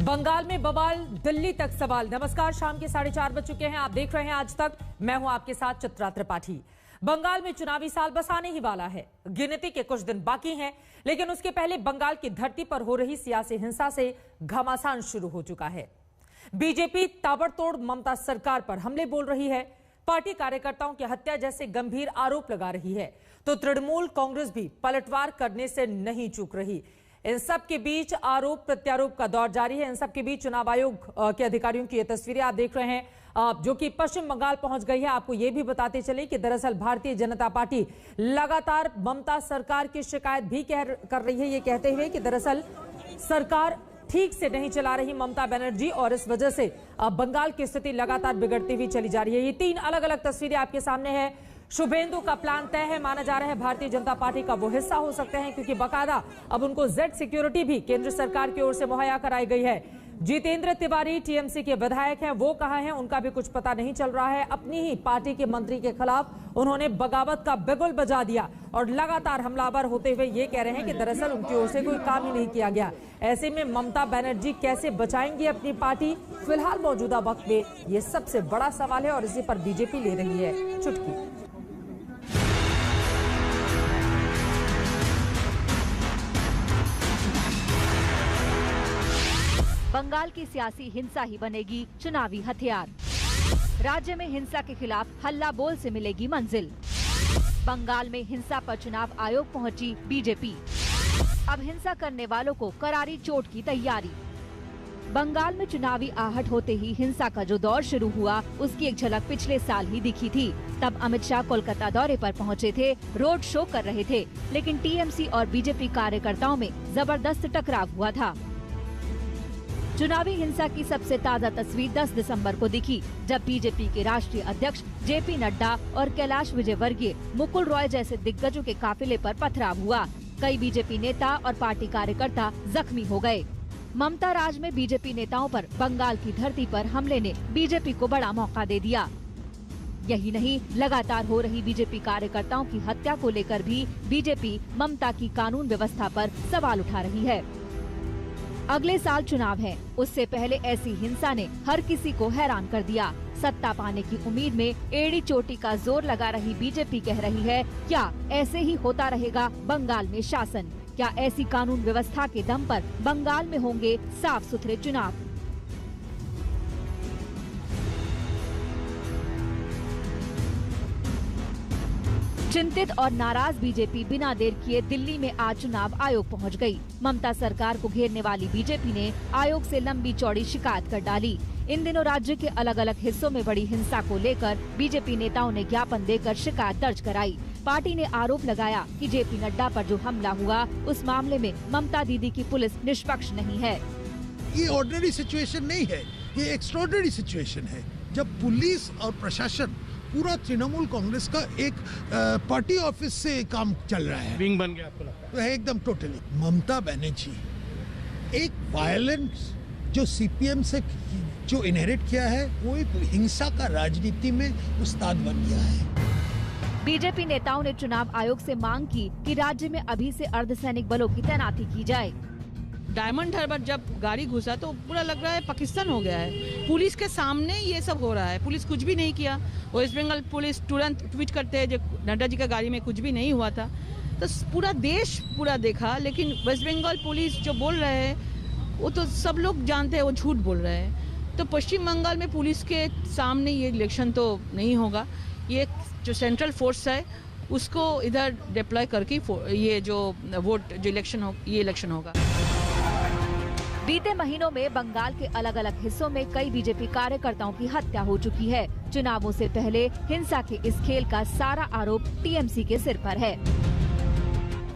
बंगाल में बवाल, दिल्ली तक सवाल। नमस्कार, शाम के 4:30 बज चुके हैं। आप देख रहे हैं आज तक। मैं हूं आपके साथ चित्रा त्रिपाठी। बंगाल में चुनावी साल बस आने ही वाला है। गिनती के कुछ दिन बाकी हैं, लेकिन उसके पहले बंगाल की धरती पर हो रही सियासी हिंसा से घमासान शुरू हो चुका है। बीजेपी ताबड़तोड़ ममता सरकार पर हमले बोल रही है, पार्टी कार्यकर्ताओं की हत्या जैसे गंभीर आरोप लगा रही है, तो तृणमूल कांग्रेस भी पलटवार करने से नहीं चूक रही। इन सब के बीच आरोप प्रत्यारोप का दौर जारी है। इन सब के बीच चुनाव आयोग के अधिकारियों की ये तस्वीरें आप देख रहे हैं, जो कि पश्चिम बंगाल पहुंच गई है। आपको ये भी बताते चले कि दरअसल भारतीय जनता पार्टी लगातार ममता सरकार की शिकायत भी कर रही है, ये कहते हुए कि दरअसल सरकार ठीक से नहीं चला रही ममता बनर्जी, और इस वजह से बंगाल की स्थिति लगातार बिगड़ती हुई चली जा रही है। ये 3 अलग अलग तस्वीरें आपके सामने है। शुभेंदु का प्लान तय है, माना जा रहा है भारतीय जनता पार्टी का वो हिस्सा हो सकते हैं, क्योंकि बकायदा अब उनको जेड सिक्योरिटी भी केंद्र सरकार की ओर से मुहैया कराई गई है। जितेंद्र तिवारी टीएमसी के विधायक हैं, वो कहां हैं उनका भी कुछ पता नहीं चल रहा है। अपनी ही पार्टी के मंत्री के खिलाफ उन्होंने बगावत का बिगुल बजा दिया और लगातार हमलावर होते हुए ये कह रहे हैं कि दरअसल उनकी ओर से कोई काम ही नहीं किया गया। ऐसे में ममता बनर्जी कैसे बचाएंगी अपनी पार्टी, फिलहाल मौजूदा वक्त में ये सबसे बड़ा सवाल है, और इसी पर बीजेपी ले रही है चुटकी। बंगाल की सियासी हिंसा ही बनेगी चुनावी हथियार। राज्य में हिंसा के खिलाफ हल्ला बोल से मिलेगी मंजिल। बंगाल में हिंसा पर चुनाव आयोग पहुंची बीजेपी। अब हिंसा करने वालों को करारी चोट की तैयारी। बंगाल में चुनावी आहट होते ही हिंसा का जो दौर शुरू हुआ, उसकी एक झलक पिछले साल ही दिखी थी। तब अमित शाह कोलकाता दौरे पर पहुंचे थे, रोड शो कर रहे थे, लेकिन टीएमसी और बीजेपी कार्यकर्ताओं में जबरदस्त टकराव हुआ था। चुनावी हिंसा की सबसे ताज़ा तस्वीर 10 दिसंबर को दिखी, जब बीजेपी के राष्ट्रीय अध्यक्ष जेपी नड्डा और कैलाश विजयवर्गीय, मुकुल रॉय जैसे दिग्गजों के काफिले पर पथराव हुआ। कई बीजेपी नेता और पार्टी कार्यकर्ता जख्मी हो गए। ममता राज में बीजेपी नेताओं पर बंगाल की धरती पर हमले ने बीजेपी को बड़ा मौका दे दिया। यही नहीं, लगातार हो रही बीजेपी कार्यकर्ताओं की हत्या को लेकर भी बीजेपी ममता की कानून व्यवस्था पर सवाल उठा रही है। अगले साल चुनाव है, उससे पहले ऐसी हिंसा ने हर किसी को हैरान कर दिया। सत्ता पाने की उम्मीद में एड़ी चोटी का जोर लगा रही बीजेपी कह रही है, क्या ऐसे ही होता रहेगा बंगाल में शासन? क्या ऐसी कानून व्यवस्था के दम पर बंगाल में होंगे साफ सुथरे चुनाव? चिंतित और नाराज बीजेपी बिना देर किए दिल्ली में आज चुनाव आयोग पहुंच गई। ममता सरकार को घेरने वाली बीजेपी ने आयोग से लंबी चौड़ी शिकायत कर डाली। इन दिनों राज्य के अलग अलग हिस्सों में बड़ी हिंसा को लेकर बीजेपी नेताओं ने ज्ञापन देकर शिकायत दर्ज कराई। पार्टी ने आरोप लगाया कि जेपी नड्डा पर जो हमला हुआ, उस मामले में ममता दीदी की पुलिस निष्पक्ष नहीं है। ये ऑर्डिनरी सिचुएशन नहीं है, ये एक्स्ट्राऑर्डिनरी सिचुएशन है, जब पुलिस और प्रशासन पूरा तृणमूल कांग्रेस का एक पार्टी ऑफिस से काम चल रहा है, विंग बन गया। आपको लगता है? एकदम टोटली। ममता बनर्जी एक वायलेंस जो सीपीएम से जो इनहेरिट किया है, वो एक हिंसा का राजनीति में उस्ताद बन गया है। बीजेपी नेताओं ने चुनाव आयोग से मांग की कि राज्य में अभी से अर्धसैनिक बलों की तैनाती की जाए। डायमंड हार्बर जब गाड़ी घुसा तो पूरा लग रहा है पाकिस्तान हो गया है। पुलिस के सामने ये सब हो रहा है, पुलिस कुछ भी नहीं किया। वेस्ट बंगाल पुलिस तुरंत ट्वीट करते हैं, जो नड्डा जी का गाड़ी में कुछ भी नहीं हुआ था, तो पूरा देश पूरा देखा। लेकिन वेस्ट बंगाल पुलिस जो बोल रहे हैं, वो तो सब लोग जानते हैं वो झूठ बोल रहे हैं। तो पश्चिम बंगाल में पुलिस के सामने ये इलेक्शन तो नहीं होगा। ये जो सेंट्रल फोर्स है उसको इधर डिप्लॉय करके ये जो वोट जो इलेक्शन हो, ये इलेक्शन होगा। बीते महीनों में बंगाल के अलग अलग हिस्सों में कई बीजेपी कार्यकर्ताओं की हत्या हो चुकी है। चुनावों से पहले हिंसा के इस खेल का सारा आरोप टीएमसी के सिर पर है।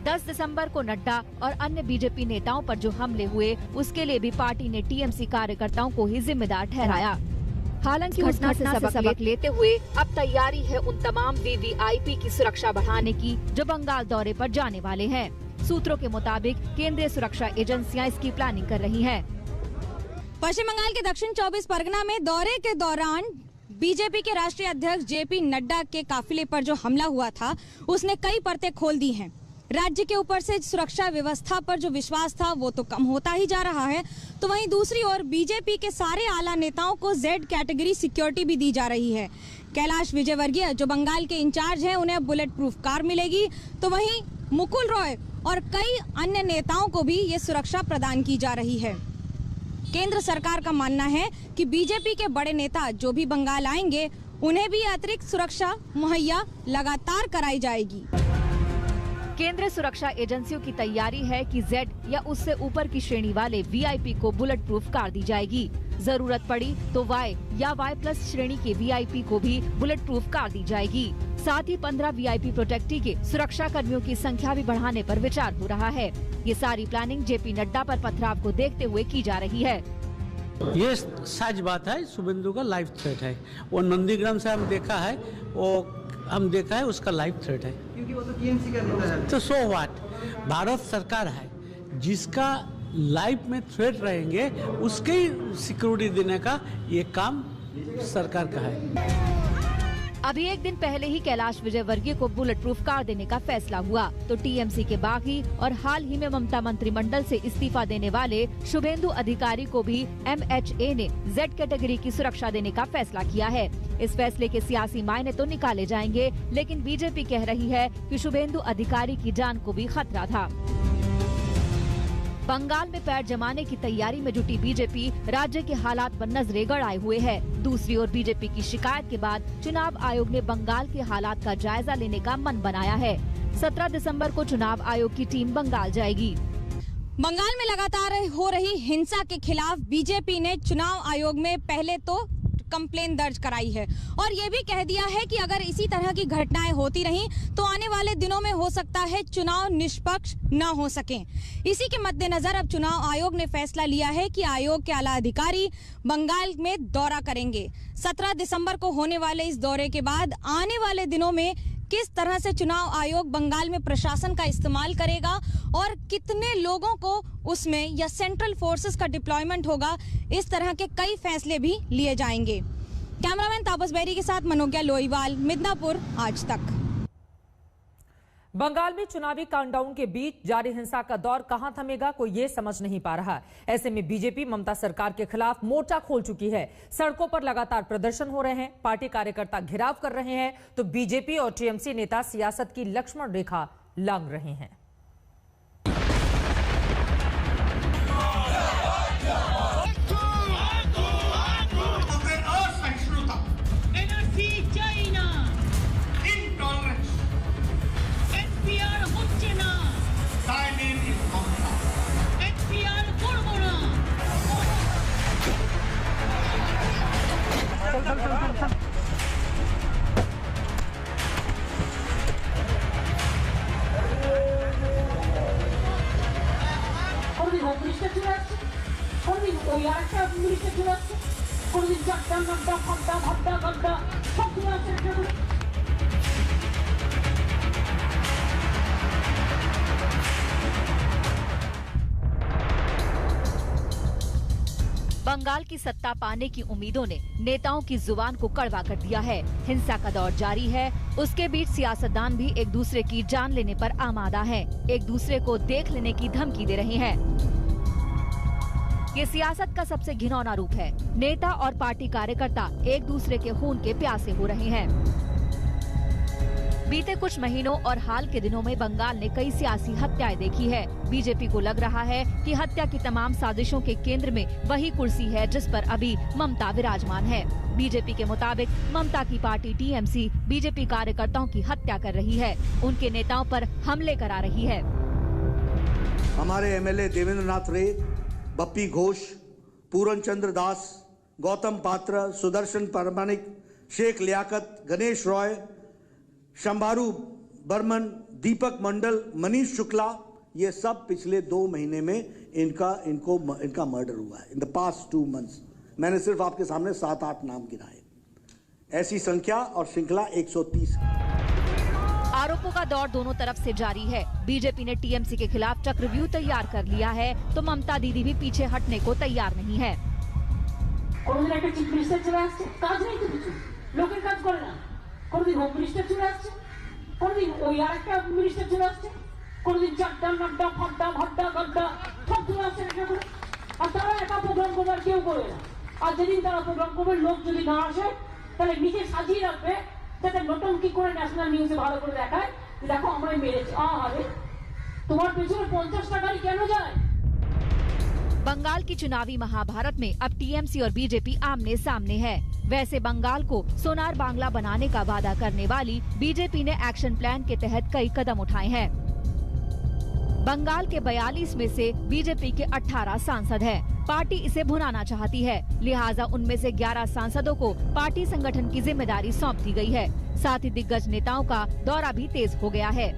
10 दिसंबर को नड्डा और अन्य बीजेपी नेताओं पर जो हमले हुए, उसके लिए भी पार्टी ने टीएमसी कार्यकर्ताओं को ही जिम्मेदार ठहराया। हालांकि घटना से सबक लेते हुए अब तैयारी है उन तमाम वीवीआईपी की सुरक्षा बढ़ाने की जो बंगाल दौरे पर जाने वाले हैं। सूत्रों के मुताबिक केंद्रीय सुरक्षा एजेंसियां इसकी प्लानिंग कर रही हैं। पश्चिम बंगाल के दक्षिण 24 परगना में दौरे के दौरान बीजेपी के राष्ट्रीय अध्यक्ष जेपी नड्डा के काफिले पर जो हमला हुआ था, उसने कई परतें खोल दी हैं। राज्य के ऊपर से सुरक्षा व्यवस्था पर जो विश्वास था वो तो कम होता ही जा रहा है, तो वहीं दूसरी ओर बीजेपी के सारे आला नेताओं को Z कैटेगरी सिक्योरिटी भी दी जा रही है। कैलाश विजयवर्गीय जो बंगाल के इंचार्ज हैं, उन्हें बुलेट प्रूफ कार मिलेगी, तो वहीं मुकुल रॉय और कई अन्य नेताओं को भी ये सुरक्षा प्रदान की जा रही है। केंद्र सरकार का मानना है कि बीजेपी के बड़े नेता जो भी बंगाल आएंगे उन्हें भी अतिरिक्त सुरक्षा मुहैया लगातार कराई जाएगी। केंद्रीय सुरक्षा एजेंसियों की तैयारी है कि Z या उससे ऊपर की श्रेणी वाले VIP को बुलेट प्रूफ कार दी जाएगी। जरूरत पड़ी तो Y या Y+ श्रेणी के VIP को भी बुलेट प्रूफ कार दी जाएगी। साथ ही 15 VIP प्रोटेक्टी के सुरक्षा कर्मियों की संख्या भी बढ़ाने पर विचार हो रहा है। ये सारी प्लानिंग JP नड्डा पर पथराव को देखते हुए की जा रही है। ये सच बात है, शुभेंदु का लाइफ थ्रेट है। वो नंदीग्राम से हम देखा है उसका लाइफ थ्रेट है, क्योंकि वो तो TMC का नेता है। तो सो व्हाट, भारत सरकार है जिसका लाइफ में थ्रेट रहेंगे उसके सिक्योरिटी देने का ये काम सरकार का है। अभी एक दिन पहले ही कैलाश विजयवर्गीय को बुलेट प्रूफ कार देने का फैसला हुआ, तो TMC के बागी और हाल ही में ममता मंत्रिमंडल से इस्तीफा देने वाले शुभेंदु अधिकारी को भी MHA ने Z कैटेगरी की सुरक्षा देने का फैसला किया है। इस फैसले के सियासी मायने तो निकाले जाएंगे, लेकिन बीजेपी कह रही है कि शुभेंदु अधिकारी की जान को भी खतरा था। बंगाल में पैर जमाने की तैयारी में जुटी बीजेपी राज्य के हालात पर नजरें गड़ाए हुए है। दूसरी ओर बीजेपी की शिकायत के बाद चुनाव आयोग ने बंगाल के हालात का जायजा लेने का मन बनाया है। 17 दिसंबर को चुनाव आयोग की टीम बंगाल जाएगी। बंगाल में लगातार हो रही हिंसा के खिलाफ बीजेपी ने चुनाव आयोग में पहले तो कंप्लेन दर्ज कराई है और ये भी कह दिया है कि अगर इसी तरह की घटनाएं होती रहीं तो आने वाले दिनों में हो सकता है चुनाव निष्पक्ष न हो सकें। इसी के मद्देनजर अब चुनाव आयोग ने फैसला लिया है कि आयोग के आला अधिकारी बंगाल में दौरा करेंगे। 17 दिसंबर को होने वाले इस दौरे के बाद आने वाले दिनों में किस तरह से चुनाव आयोग बंगाल में प्रशासन का इस्तेमाल करेगा और कितने लोगों को उसमें या सेंट्रल फोर्सेस का डिप्लॉयमेंट होगा, इस तरह के कई फैसले भी लिए जाएंगे। कैमरामैन तापस बेरी के साथ मनोज्ञा लोईवाल, मिदनापुर, आज तक। बंगाल में चुनावी काउंटडाउन के बीच जारी हिंसा का दौर कहां थमेगा, कोई ये समझ नहीं पा रहा। ऐसे में बीजेपी ममता सरकार के खिलाफ मोर्चा खोल चुकी है। सड़कों पर लगातार प्रदर्शन हो रहे हैं, पार्टी कार्यकर्ता घेराव कर रहे हैं, तो बीजेपी और TMC नेता सियासत की लक्ष्मण रेखा लांघ रहे हैं। बंगाल की सत्ता पाने की उम्मीदों ने नेताओं की जुबान को कड़वा कर दिया है। हिंसा का दौर जारी है, उसके बीच सियासतदान भी एक दूसरे की जान लेने पर आमादा हैं, एक दूसरे को देख लेने की धमकी दे रहे हैं। ये सियासत का सबसे घिनौना रूप है। नेता और पार्टी कार्यकर्ता एक दूसरे के खून के प्यासे हो रहे हैं। बीते कुछ महीनों और हाल के दिनों में बंगाल ने कई सियासी हत्याएं देखी है। बीजेपी को लग रहा है कि हत्या की तमाम साजिशों के केंद्र में वही कुर्सी है जिस पर अभी ममता विराजमान है। बीजेपी के मुताबिक ममता की पार्टी TMC बीजेपी कार्यकर्ताओं की हत्या कर रही है, उनके नेताओं पर हमले करा रही है। हमारे MLA देवेंद्र नाथ रे, बप्पी घोष, पूरन चंद्र दास, गौतम पात्र, सुदर्शन परमानिक, शेख लियाकत, गणेश रॉय, शंभारू बर्मन, दीपक मंडल, मनीष शुक्ला, ये सब पिछले 2 महीने में इनका मर्डर हुआ है। इन द पास्ट 2 मंथ्स मैंने सिर्फ आपके सामने 7-8 नाम गिनाए। ऐसी संख्या और श्रृंखला 130। आरोपों का दौर दोनों तरफ से जारी है। बीजेपी ने TMC के खिलाफ चक्रव्यूह तैयार कर लिया है, तो ममता दीदी भी पीछे हटने को तैयार नहीं है। কোনদিন চারটা নাড্ডা ফাড্ডা ভাড্ডা গাড্ডা সব চলে আসছে এটা করে। আর তারা একা প্রোগ্রাম করবে আর কেউ করে না। আর যেদিন তারা প্রোগ্রাম করবে লোক যদি না আসে তাহলে নিজে সাজিয়ে রাখবে যাতে নটঙ্কি করে ন্যাশনাল নিউজে ভালো করে দেখায় যে দেখো আমরা মেরেছি। আরে তোমার পেছনে 50টা গাড়ি কেন যায়? बंगाल की चुनावी महाभारत में अब टीएमसी और बीजेपी आमने सामने है। वैसे बंगाल को सोनार बांग्ला बनाने का वादा करने वाली बीजेपी ने एक्शन प्लान के तहत कई कदम उठाए हैं। बंगाल के 42 में से बीजेपी के 18 सांसद हैं। पार्टी इसे भुनाना चाहती है, लिहाजा उनमें से 11 सांसदों को पार्टी संगठन की जिम्मेदारी सौंप दी गई है। साथ ही दिग्गज नेताओं का दौरा भी तेज हो गया है।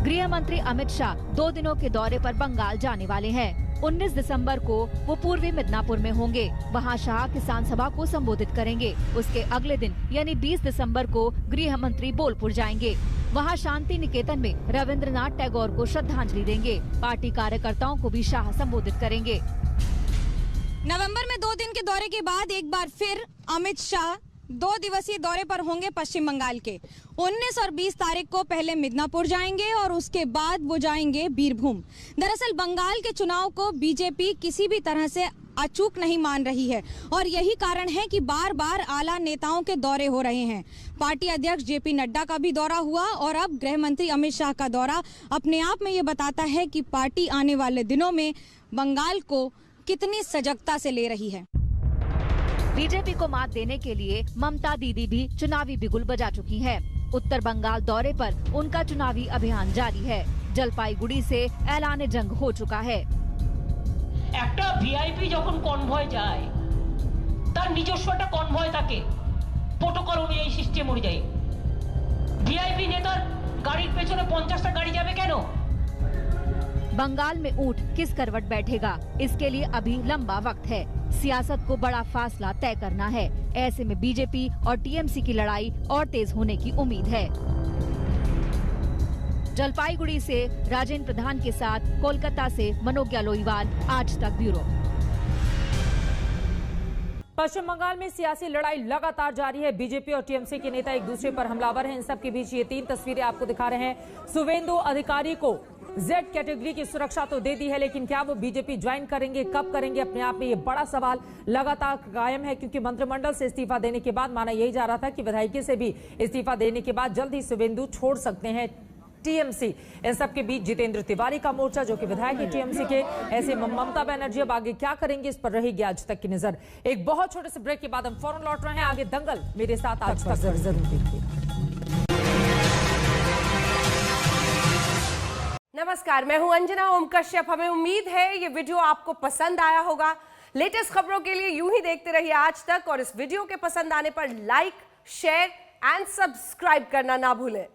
गृह मंत्री अमित शाह 2 दिनों के दौरे पर बंगाल जाने वाले हैं। 19 दिसंबर को वो पूर्वी मिदनापुर में होंगे। वहां शाह किसान सभा को संबोधित करेंगे। उसके अगले दिन यानी 20 दिसंबर को गृह मंत्री बोलपुर जाएंगे। वहां शांति निकेतन में रविंद्रनाथ टैगोर को श्रद्धांजलि देंगे। पार्टी कार्यकर्ताओं को भी शाह संबोधित करेंगे। नवंबर में 2 दिन के दौरे के बाद एक बार फिर अमित शाह 2 दिवसीय दौरे पर होंगे पश्चिम बंगाल के। 19 और 20 तारीख को पहले मिदनापुर जाएंगे और उसके बाद वो जाएंगे बीरभूम। दरअसल बंगाल के चुनाव को बीजेपी किसी भी तरह से अचूक नहीं मान रही है और यही कारण है कि बार बार आला नेताओं के दौरे हो रहे हैं। पार्टी अध्यक्ष जेपी नड्डा का भी दौरा हुआ और अब गृह मंत्री अमित शाह का दौरा अपने आप में ये बताता है कि पार्टी आने वाले दिनों में बंगाल को कितनी सजगता से ले रही है। बीजेपी को मात देने के लिए ममता दीदी भी चुनावी बिगुल बजा चुकी हैं। उत्तर बंगाल दौरे पर उनका चुनावी अभियान जारी है। जलपाईगुड़ी से ऐलान जंग हो चुका है। একটা ভিআইপি যখন কনভয় যায় তার নিজস্ব একটা কনভয় থাকে প্রোটোকল অনুযায়ী সিস্টেম অনুযায়ী। ভিআইপি নেতার গাড়ির পেছনে 50টা গাড়ি যাবে কেন? बंगाल में ऊंट किस करवट बैठेगा, इसके लिए अभी लंबा वक्त है। सियासत को बड़ा फासला तय करना है। ऐसे में बीजेपी और टीएमसी की लड़ाई और तेज होने की उम्मीद है। जलपाईगुड़ी से राजेंद्र प्रधान के साथ कोलकाता से मनोज्ञा लोईवाल, आज तक ब्यूरो। पश्चिम बंगाल में सियासी लड़ाई लगातार जारी है। बीजेपी और टीएमसी के नेता एक दूसरे पर हमलावर हैं। इन सब के बीच ये 3 तस्वीरें आपको दिखा रहे हैं। शुवेंदु अधिकारी को जेड कैटेगरी की सुरक्षा तो दे दी है, लेकिन क्या वो बीजेपी ज्वाइन करेंगे, कब करेंगे, अपने आप में ये बड़ा सवाल लगातार कायम है। क्योंकि मंत्रिमंडल से इस्तीफा देने के बाद माना यही जा रहा था कि विधायकी से भी इस्तीफा देने के बाद जल्द ही शुवेंदु छोड़ सकते हैं टीएमसी। इन सब के बीच जितेंद्र तिवारी का मोर्चा, जो कि विधायक है टीएमसी के, ऐसे ममता बनर्जी अब आगे क्या करेंगे, इस पर रहेगी आज तक की नजर। एक बहुत छोटे से ब्रेक के बाद हम फौरन लौट रहे हैं। आगे दंगल मेरे साथ आज तक जरूर देखिए। नमस्कार, मैं हूं अंजना ओम कश्यप। हमें उम्मीद है ये वीडियो आपको पसंद आया होगा। लेटेस्ट खबरों के लिए यूं ही देखते रहिए आज तक और इस वीडियो के पसंद आने पर लाइक, शेयर एंड सब्सक्राइब करना ना भूलें।